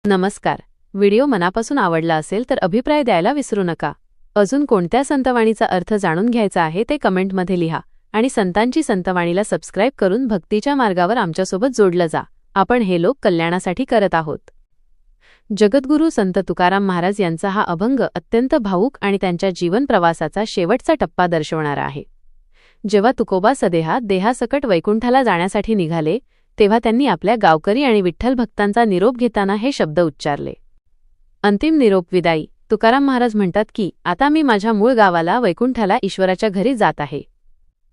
नमस्कार. व्हिडिओ मनापासून आवडला असेल तर अभिप्राय द्यायला विसरू नका. अजून कोणत्या संतवाणीचा अर्थ जाणून घ्यायचा आहे ते कमेंटमध्ये लिहा आणि संतांची संतवाणीला सबस्क्राईब करून भक्तीच्या मार्गावर आमच्यासोबत जोडलं जा. आपण हे लोक कल्याणासाठी करत आहोत. जगद्गुरू संत तुकाराम महाराज यांचा हा अभंग अत्यंत भावूक आणि त्यांच्या जीवन प्रवासाचा शेवटचा टप्पा दर्शवणारा आहे. जेव्हा तुकोबा सदेहा देहासकट वैकुंठाला जाण्यासाठी निघाले तेव्हा त्यांनी आपल्या गावकरी आणि विठ्ठल भक्तांचा निरोप घेताना हे शब्द उच्चारले. अंतिम निरोप विदाई. तुकाराम महाराज म्हणतात की आता मी माझ्या मूळ गावाला वैकुंठाला ईश्वराच्या घरी जात आहे.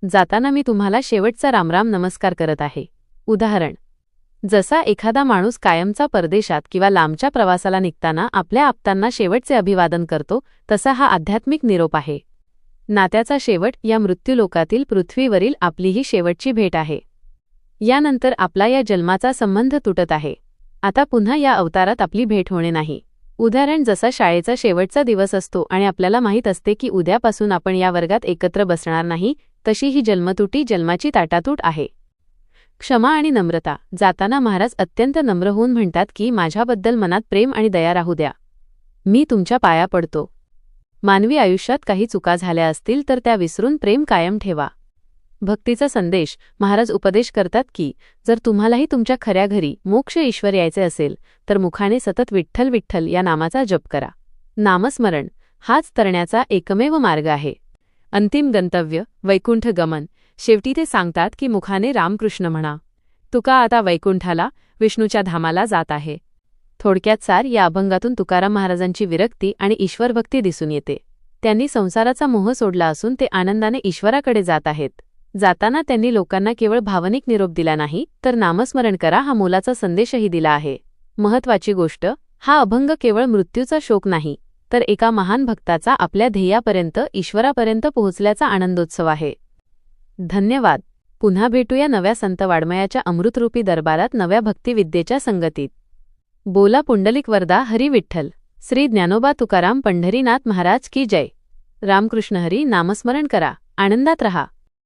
जाताना मी तुम्हाला शेवटचा रामराम नमस्कार करत आहे. उदाहरण: जसा एखादा माणूस कायमचा परदेशात किंवा लांबच्या प्रवासाला निघताना आपल्या आप्तांना शेवटचे अभिवादन करतो, तसा हा आध्यात्मिक निरोप आहे. नात्याचा शेवट या मृत्यूलोकातील पृथ्वीवरील आपली ही शेवटची भेट आहे. यानंतर आपला या जन्माचा संबंध तुटत आहे. आता पुन्हा या अवतारात आपली भेट होणे नाही. उदाहरण: जसा शाळेचा शेवटचा दिवस असतो आणि आपल्याला माहीत असते की उद्यापासून आपण या वर्गात एकत्र बसणार नाही, तशी ही जन्मतुटी जन्माची ताटातूट आहे. क्षमा आणि नम्रता. जाताना महाराज अत्यंत नम्र होऊन म्हणतात की माझ्याबद्दल मनात प्रेम आणि दया राहू द्या. मी तुमच्या पाया पडतो. मानवी आयुष्यात काही चुका झाल्या असतील तर त्या विसरून प्रेम कायम ठेवा. भक्तीचा संदेश. महाराज उपदेश करतात की जर तुम्हालाही तुमच्या खऱ्या घरी मोक्ष ईश्वर यायचे असेल तर मुखाने सतत विठ्ठल विठ्ठल या नामाचा जप करा. नामस्मरण हाच तरण्याचा एकमेव मार्ग आहे. अंतिम गंतव्य वैकुंठ गमन. शेवटी ते सांगतात की मुखाने रामकृष्ण म्हणा. तुका आता वैकुंठाला विष्णूच्या धामाला जात आहे. थोडक्यात सार, या अभंगातून तुकाराम महाराजांची विरक्ती आणि ईश्वरभक्ती दिसून येते. त्यांनी संसाराचा मोह सोडला असून ते आनंदाने ईश्वराकडे जात आहेत. जाताना त्यांनी लोकांना केवळ भावनिक निरोप दिला नाही, तर नामस्मरण करा हा मोलाचा संदेशही दिला आहे. महत्त्वाची गोष्ट: हा अभंग केवळ मृत्यूचा शोक नाही, तर एका महान भक्ताचा आपल्या ध्येयापर्यंत ईश्वरापर्यंत पोहोचल्याचा आनंदोत्सव आहे. धन्यवाद. पुन्हा भेटूया नव्या संत वाङ्मयाच्या अमृतरूपी दरबारात, नव्या भक्तिविद्येच्या संगतीत. बोला पुंडलिक वरदा हरी विठ्ठल. श्री ज्ञानोबा तुकाराम पंढरीनाथ महाराज की जय. रामकृष्ण हरी. नामस्मरण करा, आनंदात रहा.